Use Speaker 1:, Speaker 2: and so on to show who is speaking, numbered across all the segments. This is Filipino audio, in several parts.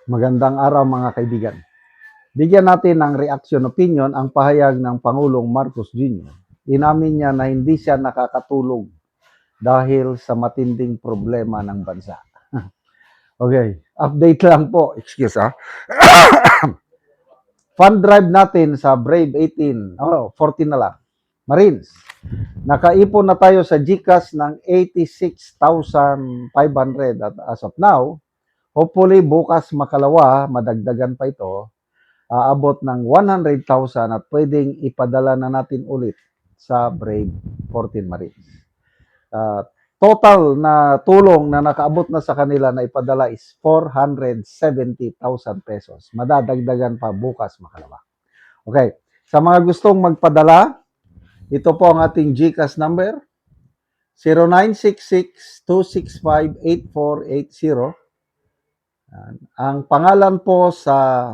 Speaker 1: Magandang araw mga kaibigan. Bigyan natin ng reaction opinion ang pahayag ng Pangulong Marcos Jr. Inamin niya na hindi siya nakakatulog dahil sa matinding problema ng bansa. Okay, update lang po. Excuse Fund drive natin sa Brave 18. 14 na lang. Marines. Nakaipon na tayo sa GCash ng 86,500 at as of now, hopefully bukas makalawa, madagdagan pa ito, aabot ng 100,000 at pwedeng ipadala na natin ulit sa Brave 14 Marines. Total na tulong na nakaabot na sa kanila na ipadala is 470,000 pesos. Madadagdagan pa bukas makalawa. Okay. Sa mga gustong magpadala, ito po ang ating GCash number, 0966-265-8480. Ang pangalan po sa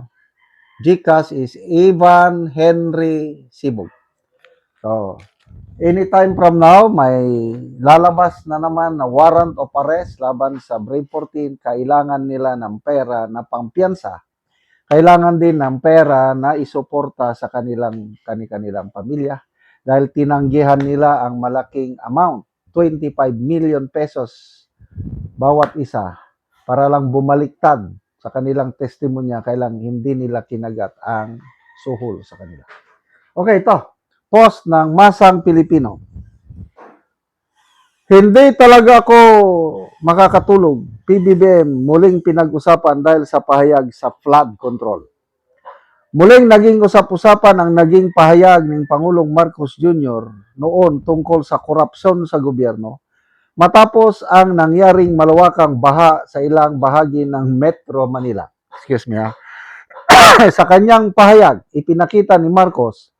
Speaker 1: GCash is Ivan Henry Sibog. So, anytime from now, may lalabas na naman na warrant of arrest laban sa Brave 14. Kailangan nila ng pera na pampiyansa. Kailangan din ng pera na isuporta sa kanilang pamilya dahil tinanggihan nila ang malaking amount, 25 million pesos bawat isa para lang bumaliktad sa kanilang testimonya, kailang hindi nila kinagat ang suhol sa kanila. Okay, ito. Post ng Masang Pilipino. Hindi talaga ako makakatulog. PBBM muling pinag-usapan dahil sa pahayag sa flood control. Muling naging usap-usapan ang naging pahayag ng Pangulong Marcos Jr. noon tungkol sa korupsyon sa gobyerno matapos ang nangyaring malawakang baha sa ilang bahagi ng Metro Manila. Excuse me ha. Sa kanyang pahayag, ipinakita ni Marcos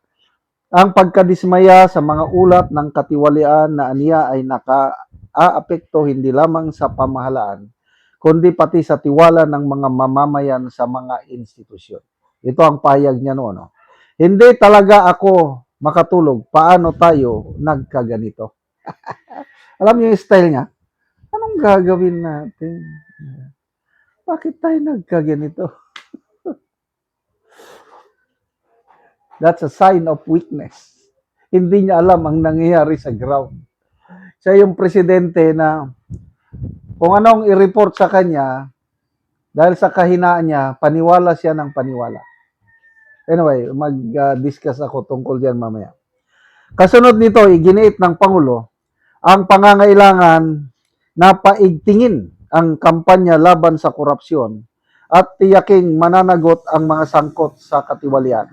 Speaker 1: ang pagkadismaya sa mga ulat ng katiwalian na aniya ay naka-aapekto hindi lamang sa pamahalaan, kundi pati sa tiwala ng mga mamamayan sa mga institusyon. Ito ang pahayag niya noon. No? Hindi talaga ako makatulog. Paano tayo nagkaganito? Alam niyo yung style niya? Anong gagawin natin? Bakit tayo nagkaganito? That's a sign of weakness. Hindi niya alam ang nangyayari sa ground. Siya yung presidente na kung anong i-report sa kanya, dahil sa kahinaan niya, paniwala siya ng paniwala. Anyway, mag-discuss ako tungkol diyan mamaya. Kasunod nito, iginiit ng Pangulo ang pangangailangan na paigtingin ang kampanya laban sa korupsyon at tiyaking mananagot ang mga sangkot sa katiwalian.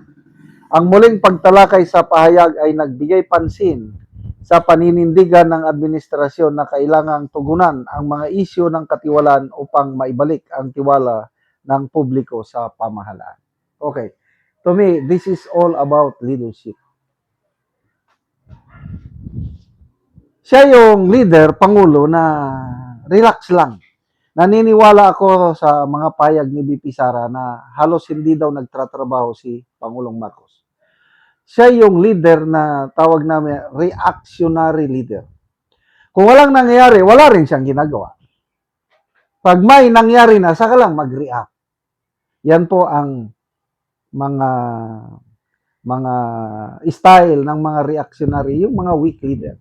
Speaker 1: Ang muling pagtalakay sa pahayag ay nagbigay pansin sa paninindigan ng administrasyon na kailangang tugunan ang mga isyu ng katiwalaan upang maibalik ang tiwala ng publiko sa pamahalaan. Okay. To me, this is all about leadership. Siya yung leader, Pangulo, na relax lang. Naniniwala ako sa mga payag ni BP Sara na halos hindi daw nagtatrabaho si Pangulong Marcos. Siya yung leader na tawag namin reactionary leader. Kung walang nangyayari, wala rin siyang ginagawa. Pag may nangyari na, saka lang mag-react. Yan po ang mga style ng mga reactionary, yung mga weak leader.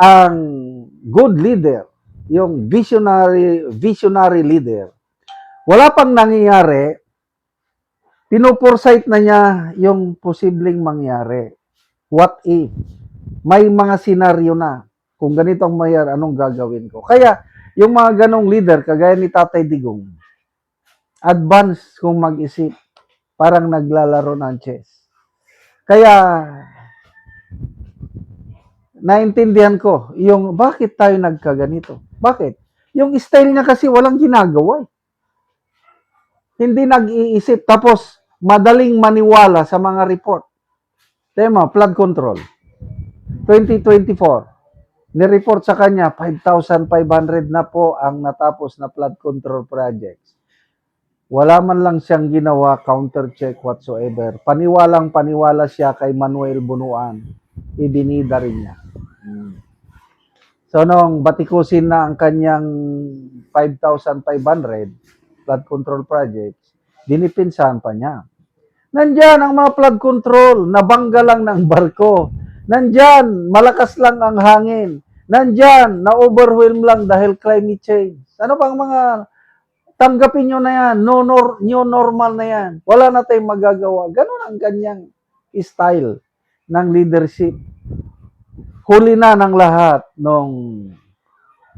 Speaker 1: Ang good leader, yung visionary leader, wala pang nangyayari, pinoforesight na niya yung posibleng mangyari. What if? May mga senaryo na. Kung ganito ang mangyari, anong gagawin ko? Kaya, yung mga ganong leader, kagaya ni Tatay Digong, advance kung mag-isip, parang naglalaro ng chess. Kaya, naintindihan ko, yung bakit tayo nagkaganito? Bakit? Yung style niya kasi walang ginagawa. Hindi nag-iisip, tapos madaling maniwala sa mga report. Tema, flood control. 2024, nireport sa kanya, 5,500 na po ang natapos na flood control projects. Wala man lang siyang ginawa, counter-check whatsoever. Paniwalang-paniwala siya kay Manuel Bunuan. Ibinida rin niya. So, nung batikusin na ang kanyang 5,500 flood control projects, dinipinsahan pa niya. Nandyan ang mga flood control, nabangga lang ng barko. Nandyan, malakas lang ang hangin. Nandyan, na-overwhelm lang dahil climate change. Ano pang mga, tanggapin nyo na yan, new normal na yan. Wala na tayong magagawa. Ganun ang ganyang style ng leadership. Huli na ng lahat nung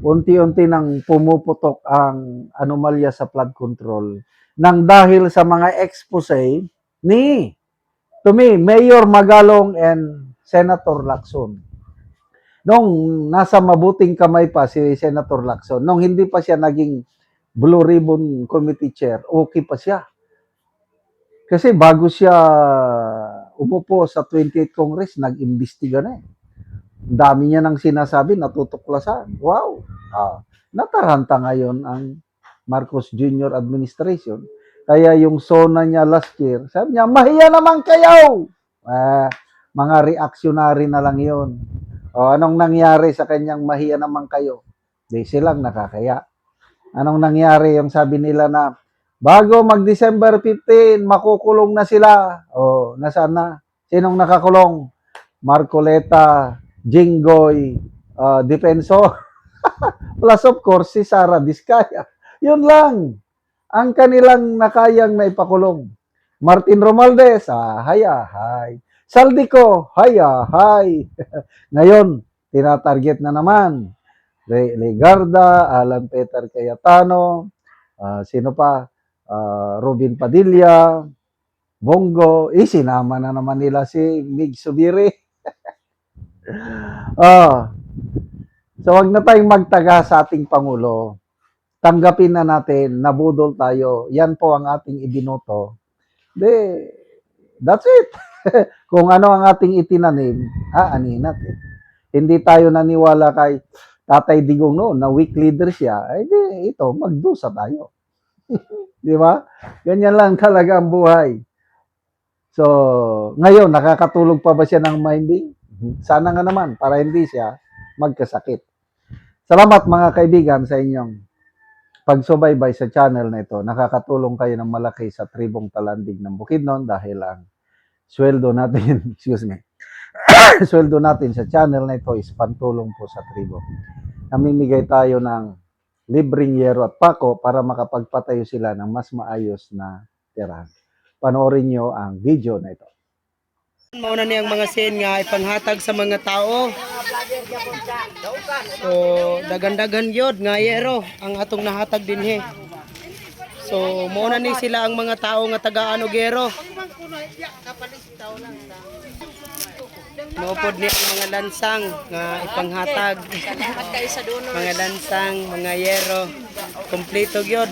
Speaker 1: unti-unti nang pumuputok ang anomalya sa flood control nang dahil sa mga expose ni, to me, Mayor Magalong and Senator Lacson. Nung nasa mabuting kamay pa si Senator Lacson, nung hindi pa siya naging Blue Ribbon Committee Chair, okay pa siya. Kasi bago siya umupo sa 28th Congress, nag-imbestiga na eh. Dami niya nang sinasabi, natutuklasan. Wow! Nataranta ngayon ang Marcos Jr. administration. Kaya yung SONA niya last year, sabi niya, mahiya naman kayo! Mga reactionary na lang yun. Anong nangyari sa kanyang mahiya naman kayo? Di silang nakakaya. Anong nangyari? Yung sabi nila na, bago mag-December 15, makukulong na sila. Nasaan na? Sinong nakakulong? Marcoleta, Jinggoy, Defensor. Plus of course, si Sara Diskaya. Yun lang ang kanilang nakayang naipakulong. Martin Romualdez, hay. Saldico, hay. Ngayon, tinatarget na naman. Legarda, Alan Peter Cayetano, sino pa? Robin Padilla, Bongo, sinama na naman nila si Mig Subiri. So wag na tayong magtaga sa ating Pangulo. Tanggapin na natin, nabudol tayo. Yan po ang ating ibinoto. That's it. Kung ano ang ating itinanim, aanin natin. Hindi tayo naniwala kay Tatay Digong noon na weak leader siya. Ito, magdusa tayo. Di ba? Ganyan lang talaga ang buhay. So, ngayon, nakakatulog pa ba siya ng minding? Sana nga naman, para hindi siya magkasakit. Salamat mga kaibigan sa inyong pagsubaybay sa channel na ito. Nakakatulong kayo ng malaki sa tribong Talandig ng Bukidnon dahil ang sweldo natin, sweldo natin sa channel na ito is pantulong po sa tribo. Namimigay tayo ng libreng yero at pako para makapagpatayo sila ng mas maayos na tirahan. Panoorin nyo ang video na ito.
Speaker 2: Mauna niyang mga scene nga ipanghatag sa mga tao. So, dagan-dagan yod nga yero ang atong nahatag dinhi. So, mauna ni sila ang mga tao nga taga-ano gero. Maupod ni ang mga lansang nga ipanghatag. Mga lansang, mga yero. Kompleto gyud.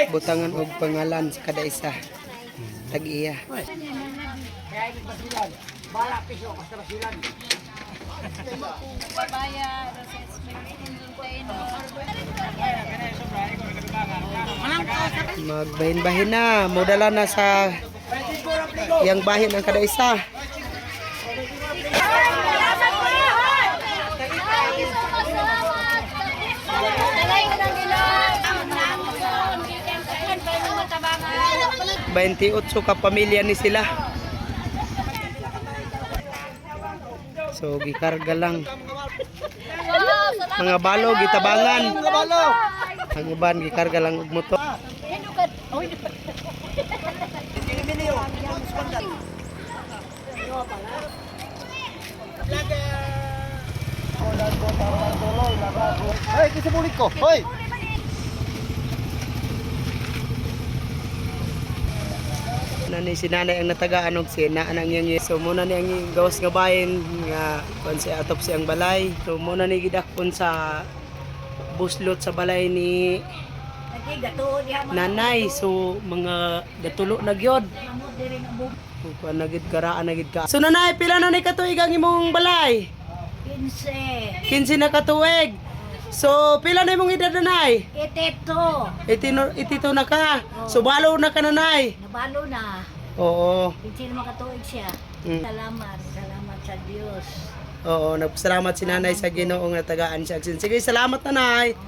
Speaker 2: Butangan og pangalan sa kada isa. Tag-iya. Magbahin-bahin na, modala na sa yang bahin ang kada isa. Baintiutso ka pamilya ni sila. So gikarga lang. Mga balo gitabangan. Ang uban gikarga lang og motor.
Speaker 3: Hey, kisa bulik ko. Hoy.
Speaker 2: Nani si nanay ang natagaan og si naanang yang so muna ni ang gawas nga bahin nga kon si atop siyang balay. So muna ni gidakpon sa buslot sa balay ni nanay. So mga gatulo na gyud. Kuan nagid karaan nagid ka. So nanay pila na ni katuig ang imong balay?
Speaker 4: 15.
Speaker 2: 15 na katuig. So pila na imong edad nanay?
Speaker 4: Iteto.
Speaker 2: 82 na ka. So balo na ka nanay.
Speaker 4: Nabalo na.
Speaker 2: Oo.
Speaker 4: 15 na makatuig siya.
Speaker 2: Mm.
Speaker 4: Salamat. Salamat sa Diyos.
Speaker 2: Oo, nagpasalamat si nanay sa Ginoo nga tagaan siya. Sige, salamat nanay.